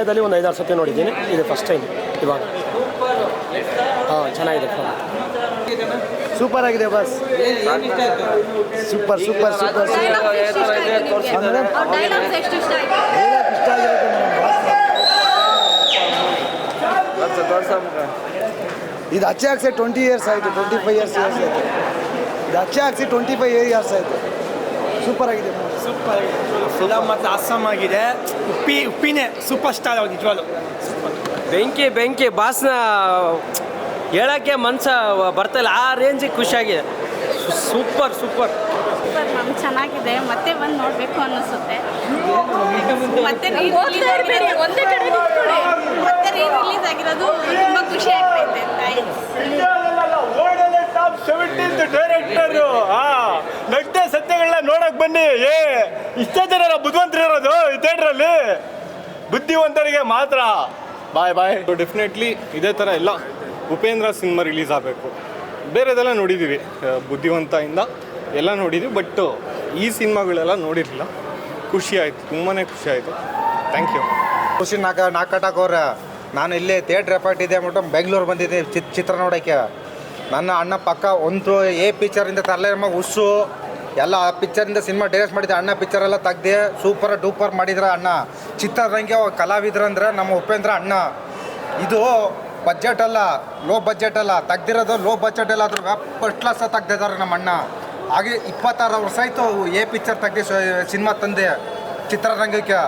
ಹಳೆಯದಲ್ಲಿ ಒಂದು 5-6 ಸತಿ ನೋಡಿದ್ದೀನಿ, ಇದು ಫಸ್ಟ್ ಟೈಮ್ ಇವಾಗ. ಚೆನ್ನಾಗಿದೆ, ಸೂಪರ್ ಆಗಿದೆ ಬಸ್, ಸೂಪರ್ ಸೂಪರ್ ಸೂಪರ್. ಇದು ಅಚ್ಚೆ ಹಾಕ್ಸಿ 20 ಇಯರ್ಸ್ ಆಯಿತು, 25 ಇಯರ್ಸ್ ಆಯಿತು. ಇದು ಅಚ್ಚೆ ಹಾಕ್ಸಿ 25 ಇಯರ್ಸ್ ಆಯಿತು. ಸೂಪರ್ ಆಗಿದೆ, ಸೂಪರ್ ಆಗಿದೆ ಫಿಲಮ್, ಮತ್ತು ಅಸ್ಸಾಮ್ ಆಗಿದೆ. ಉಪ್ಪಿನೇ ಸೂಪರ್ ಸ್ಟಾರ್ ಅವ್ರು ನಿಜವಾಗ್ಲು. ಬೆಂಕಿ ಬಾಸ್ನ ಹೇಳೋಕ್ಕೆ ಮನಸ್ಸು ಬರ್ತಾಯಿಲ್ಲ, ಆ ರೇಂಜಿಗೆ ಖುಷಿಯಾಗಿದೆ. ಸೂಪರ್ ಸೂಪರ್ ಮ್ಯಾಮ್, ಚೆನ್ನಾಗಿದೆ. ಮತ್ತೆ ಬಂದು ನೋಡಬೇಕು ಅನ್ನಿಸುತ್ತೆ. ಮತ್ತೆ ರೀ ರಿಲೀಸ್ ಆಗಿರೋದು ತುಂಬ ಖುಷಿ ಆಗ್ತೈತೆ. ಡೈರೆಕ್ಟರು ನಗ್ನ ಸತ್ಯಗಳನ್ನ ನೋಡಕ್ ಬನ್ನಿ. ಇಷ್ಟೇ ಜನ ಬುದ್ಧಿವಂತರಿರೋದು ಈ ಥಿಯೇಟ್ರಲ್ಲಿ, ಬುದ್ಧಿವಂತರಿಗೆ ಮಾತ್ರ. ಬಾಯ್. ಡೆಫಿನೆಟ್ಲಿ ಇದೇ ಥರ ಎಲ್ಲ ಉಪೇಂದ್ರ ಸಿನಿಮಾ ರಿಲೀಸ್ ಆಗಬೇಕು. ಬೇರೆದೆಲ್ಲ ನೋಡಿದ್ದೀವಿ, ಬುದ್ಧಿವಂತದಿಂದ ಎಲ್ಲ ನೋಡಿದ್ದೀವಿ, ಬಟ್ ಈ ಸಿನಿಮಾಗಳೆಲ್ಲ ನೋಡಿರಲಿಲ್ಲ. ಖುಷಿ ಆಯಿತು, ತುಂಬಾ ಖುಷಿ ಆಯಿತು. Thank you. ಖುಷಿ ನಾಕಟಾಕವ್ರೆ. ನಾನು ಇಲ್ಲೇ ಥಿಯೇಟ್ರ್ ಎಫರ್ಟ್ ಇದೆ ಅಂದ್ಬಿಟ್ಟು ಬೆಂಗಳೂರು ಬಂದಿದ್ದೆ ಚಿತ್ರ ನೋಡೋಕ್ಕೆ. ನನ್ನ ಅಣ್ಣ ಪಕ್ಕ ಒಂದು ಪಿಕ್ಚರಿಂದ ತರಲೇಮ್ಮ ಉಸ್ಸು ಎಲ್ಲ ಪಿಕ್ಚರಿಂದ ಸಿನಿಮಾ ಡೈರೆಕ್ಟ್ ಮಾಡಿದ್ದೆ. ಅಣ್ಣ ಪಿಕ್ಚರೆಲ್ಲ ತೆಗ್ದೆ ಸೂಪರ್ ಡೂಪರ್ ಮಾಡಿದ್ರೆ ಅಣ್ಣ. ಚಿತ್ರರಂಗೆ ಕಲಾವಿದ್ರಂದ್ರೆ ನಮ್ಮ ಉಪೇಂದ್ರ ಅಣ್ಣ. ಇದು ಬಜೆಟ್ ಅಲ್ಲ, ಲೋ ಬಜೆಟ್ ಅಲ್ಲ, ತೆಗ್ದಿರೋದು ಲೋ ಬಜೆಟ್ ಎಲ್ಲ ಅದ್ರ ಫಸ್ಟ್ ಕ್ಲಾಸ ತೆಗ್ದಿದ್ದಾರೆ ನಮ್ಮ ಅಣ್ಣ. ಹಾಗೆ 26 ವರ್ಷ ಆಯಿತು ಪಿಕ್ಚರ್ ತೆಗ್ದು ಸಿನಿಮಾ ತಂದೆ ಚಿತ್ರರಂಗಕ್ಕೆ.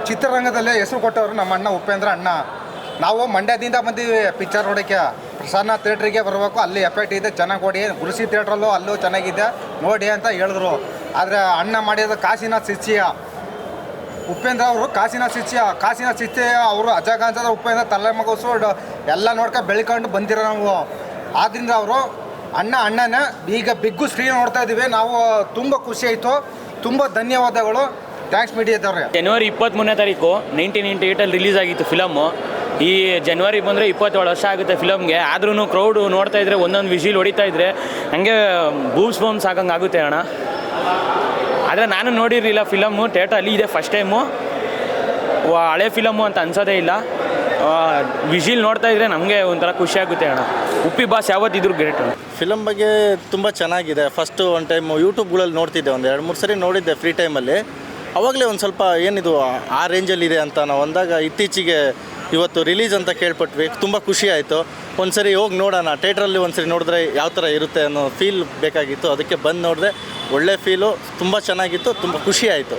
ಚಿತ್ರರಂಗದಲ್ಲೇ ಹೆಸರು ಕೊಟ್ಟವರು ನಮ್ಮ ಅಣ್ಣ ಉಪೇಂದ್ರ ಅಣ್ಣ. ನಾವು ಮಂಡ್ಯದಿಂದ ಬಂದೀವಿ ಪಿಕ್ಚರ್ ನೋಡೋಕ್ಕೆ. ಪ್ರಸನ್ನ ಥಿಯೇಟ್ರಿಗೆ ಬರಬೇಕು, ಅಲ್ಲಿ ಎಫೆಕ್ಟ್ ಇದೆ, ಚೆನ್ನಾಗಿ ಓಡಿ. ಗುರುಸಿ ಥಿಯೇಟ್ರಲ್ಲೂ ಅಲ್ಲೂ ಚೆನ್ನಾಗಿದೆ ನೋಡಿ ಅಂತ ಹೇಳಿದ್ರು. ಆದರೆ ಅಣ್ಣ ಮಾಡಿದ ಕಾಶಿನಾಥ್ ಶಿಷ್ಯ ಉಪೇಂದ್ರ ಅವರು, ಕಾಶಿನಾಥ್ ಶಿಷ್ಯ ಅವರು ಅಜಗಾಂಜದ ಉಪೇಂದ್ರ ತಲೆಮಗಸು ಎಲ್ಲ ನೋಡ್ಕೊಂಡು ಬೆಳ್ಕೊಂಡು ಬಂದಿರೋ ನಾವು. ಆದ್ದರಿಂದ ಅವರು ಅಣ್ಣನೇ ಈಗ ಬಿಗ್ಗು ಸ್ಕ್ರೀನ್ ನೋಡ್ತಾ ಇದ್ದೀವಿ ನಾವು. ತುಂಬ ಖುಷಿ ಆಯಿತು, ತುಂಬ ಧನ್ಯವಾದಗಳು. ಥ್ಯಾಂಕ್ಸ್ ಮೀಡಿಯಾದವ್ರೆ. ಜನವರಿ 23ನೇ ತಾರೀಕು 1998 ರಿಲೀಸ್ ಆಗಿತ್ತು ಫಿಲಮ್ಮು. ಈ ಜನವರಿ ಬಂದರೆ 27 ವರ್ಷ ಆಗುತ್ತೆ ಫಿಲಮ್ಗೆ. ಆದ್ರೂ ಕ್ರೌಡು ನೋಡ್ತಾ ಇದ್ರೆ, ಒಂದೊಂದು ವಿಷಿಲ್ ಹೊಡಿತಾ ಇದ್ರೆ ಹಂಗೆ ಬೂಮ್ಸ್ ಸಾಕಂಗೆ ಆಗುತ್ತೆ ಅಣ್ಣ. ಆದರೆ ನಾನು ನೋಡಿರಲಿಲ್ಲ ಫಿಲಮ್ಮು, ಥಿಯೇಟ್ರಲ್ಲಿ ಇದೆ ಫಸ್ಟ್ ಟೈಮು. ಹಳೆ ಫಿಲಮ್ಮು ಅಂತ ಅನ್ಸೋದೇ ಇಲ್ಲ. ವಿಷಿಲ್ ನೋಡ್ತಾ ಇದ್ರೆ ನಮಗೆ ಒಂಥರ ಖುಷಿ ಆಗುತ್ತೆ ಅಣ್ಣ. ಉಪ್ಪಿ ಬಾಸ್ ಯಾವತ್ತಿದ್ರು ಗ್ರೇಟ್. ಫಿಲಮ್ ಬಗ್ಗೆ ತುಂಬ ಚೆನ್ನಾಗಿದೆ. ಫಸ್ಟು ಒಂದು ಟೈಮ್ ಯೂಟ್ಯೂಬ್ಗಳಲ್ಲಿ ನೋಡ್ತಿದ್ದೆ, ಒಂದು 2-3 ಸರಿ ನೋಡಿದ್ದೆ ಫ್ರೀ ಟೈಮಲ್ಲಿ. ಅವಾಗಲೇ ಒಂದು ಸ್ವಲ್ಪ ಏನಿದು ಆ ರೇಂಜಲ್ಲಿದೆ ಅಂತ ನಾವು ಅಂದಾಗ, ಇತ್ತೀಚೆಗೆ ಇವತ್ತು ರಿಲೀಸ್ ಅಂತ ಕೇಳ್ಪಟ್ವಿ. ತುಂಬ ಖುಷಿ ಆಯಿತು. ಒಂದು ಸರಿ ಹೋಗಿ ನೋಡೋಣ, ಥಿಯೇಟ್ರಲ್ಲಿ ಒಂದು ಸರಿ ನೋಡಿದ್ರೆ ಯಾವ ಥರ ಇರುತ್ತೆ ಅನ್ನೋ ಫೀಲ್ ಬೇಕಾಗಿತ್ತು. ಅದಕ್ಕೆ ಬಂದು ನೋಡಿದೆ, ಒಳ್ಳೆ ಫೀಲು, ತುಂಬ ಚೆನ್ನಾಗಿತ್ತು, ತುಂಬ ಖುಷಿ ಆಯಿತು.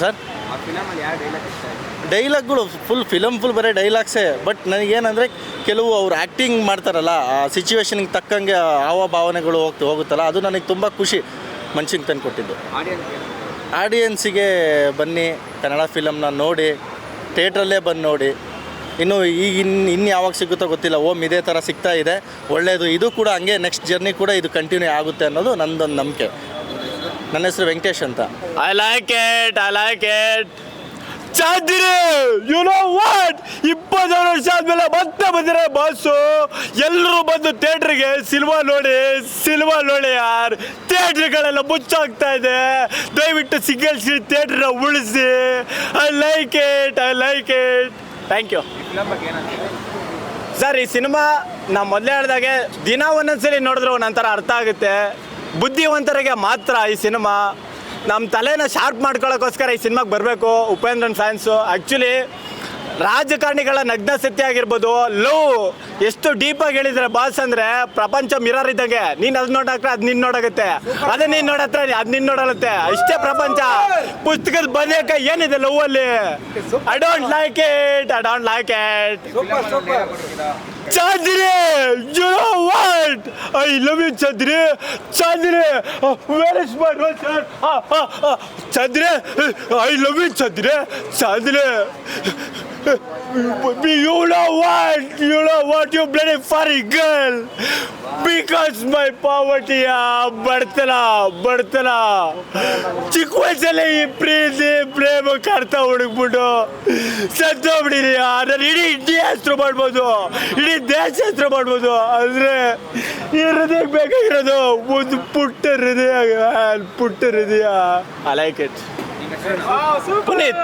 ಸರ್, ಡೈಲಾಗ್ಗಳು ಫಿಲಮ್ ಫುಲ್ ಬರೀ ಡೈಲಾಗ್ಸೇ. ಬಟ್ ನನಗೇನಂದರೆ ಕೆಲವು ಅವ್ರು ಆ್ಯಕ್ಟಿಂಗ್ ಮಾಡ್ತಾರಲ್ಲ, ಆ ಸಿಚುವೇಶನ್ಗೆ ತಕ್ಕಂಗೆ ಹಾವ ಭಾವನೆಗಳು ಹೋಗುತ್ತಲ್ಲ, ಅದು ನನಗೆ ತುಂಬ ಖುಷಿ ಮನ್ಸಿಗೆ ತಂದು ಕೊಟ್ಟಿದ್ದು. ಆಡಿಯನ್ಸಿಗೆ ಬನ್ನಿ, ಕನ್ನಡ ಫಿಲಮ್ನ ನೋಡಿ, ಥಿಯೇಟ್ರಲ್ಲೇ ಬಂದು ನೋಡಿ. ಇನ್ನು ಇನ್ನು ಯಾವಾಗ ಸಿಗುತ್ತೋ ಗೊತ್ತಿಲ್ಲ. ಇದೇ ಥರ ಸಿಗ್ತಾ ಇದೆ, ಒಳ್ಳೆಯದು. ಇದು ಕೂಡ ಹಂಗೆ ನೆಕ್ಸ್ಟ್ ಜರ್ನಿ ಕೂಡ ಇದು ಕಂಟಿನ್ಯೂ ಆಗುತ್ತೆ ಅನ್ನೋದು ನನ್ನದೊಂದು ನಂಬಿಕೆ. ನನ್ನ ಹೆಸರು ವೆಂಕಟೇಶ್ ಅಂತ. ಐ ಲೈಕ್ ಇಟ್ ಚಾದಿರಿ. ಯು ನೋ ವಾಟ್, 20 ವರ್ಷ ಆದ್ಮೇಲೆ ಮತ್ತೆ ಬಂದಿರೋ ಬಾಸು. ಎಲ್ಲರೂ ಬಂದು ಥಿಯೇಟ್ರಿಗೆ ಸಿನಿಮಾ ನೋಡಿ ಯಾರ್. ಥಿಯೇಟ್ರ್ಗಳೆಲ್ಲ ಮುಚ್ಚಾಗ್ತಾ ಇದೆ. ದಯವಿಟ್ಟು ಸಿಂಗಲ್ ಸೀಟ್ ಥಿಯೇಟ್ರನ್ನ ಉಳಿಸಿ. I like it. Thank you. Sir, ಈ ಸಿನಿಮಾ ನಾವು ಮೊದಲೇ ಹೇಳಿದಾಗೆ ದಿನ ಒಂದೊಂದ್ಸಲಿ ನೋಡಿದ್ರೆ ಒಂದೊಂಥರ ಅರ್ಥ ಆಗುತ್ತೆ. ಬುದ್ಧಿವಂತರಿಗೆ ಮಾತ್ರ ಈ ಸಿನಿಮಾ. ನಮ್ಮ ತಲೆನ ಶಾರ್ಪ್ ಮಾಡ್ಕೊಳ್ಳೋಕ್ಕೋಸ್ಕರ ಈ ಸಿನಿಮಾಗೆ ಬರಬೇಕು ಉಪೇಂದ್ರನ್ ಫ್ಯಾನ್ಸು. ಆ್ಯಕ್ಚುಲಿ ರಾಜಕಾರಣಿಗಳ ನಗ್ನ ಸತ್ಯ ಆಗಿರ್ಬೋದು, ಲವ್ ಎಷ್ಟು ಡೀಪಾಗಿ ಹೇಳಿದ್ರೆ ಬಾಸ್ ಅಂದರೆ, ಪ್ರಪಂಚ ಮಿರರ್ ಇದ್ದಂಗೆ. ನೀನು ಅದು ನೋಡಕ್ಕೆ ಅದು ನಿನ್ನ ನೋಡಾಗುತ್ತೆ, ಅದೇ ನೀನು ನೋಡತ್ರ ಅದು ನಿನ್ನ ನೋಡಲತ್ತೆ. ಇಷ್ಟೇ ಪ್ರಪಂಚ. ಪುಸ್ತಕದ ಬರೆಯೋಕೆ ಏನಿದೆ ಲವ್ ಅಲ್ಲಿ. I don't like it. Chandri, you know what? I love you, Chandri. Where is my role, sir? Chandri, I love you, Chandri. You know what, you bloody furry girl. Because my poverty, ಬಡ್ತನ ಚಿಕ್ಕ ವಯಸ್ಸಲ್ಲೇ ಈ ಪ್ರೀತಿ ಪ್ರೇಮ ಕರ್ತಾ ಹುಡುಕ್ಬಿಟ್ಟು ಸತ್ತೋಗ್ಬಿಟ್ಟಿರಿ. ನಾನು ಇಡೀ India ಹೆಸರು ಮಾಡ್ಬೋದು, ಇಡೀ ದೇಶ ಹೆಸರು ಮಾಡ್ಬೋದು. ಅಂದರೆ ಈ ಹೃದಯಕ್ಕೆ ಬೇಕಾಗಿರೋದು ಒಂದು ಪುಟ್ಟ ಹೃದಯ. I like it. ಪುನೀತ್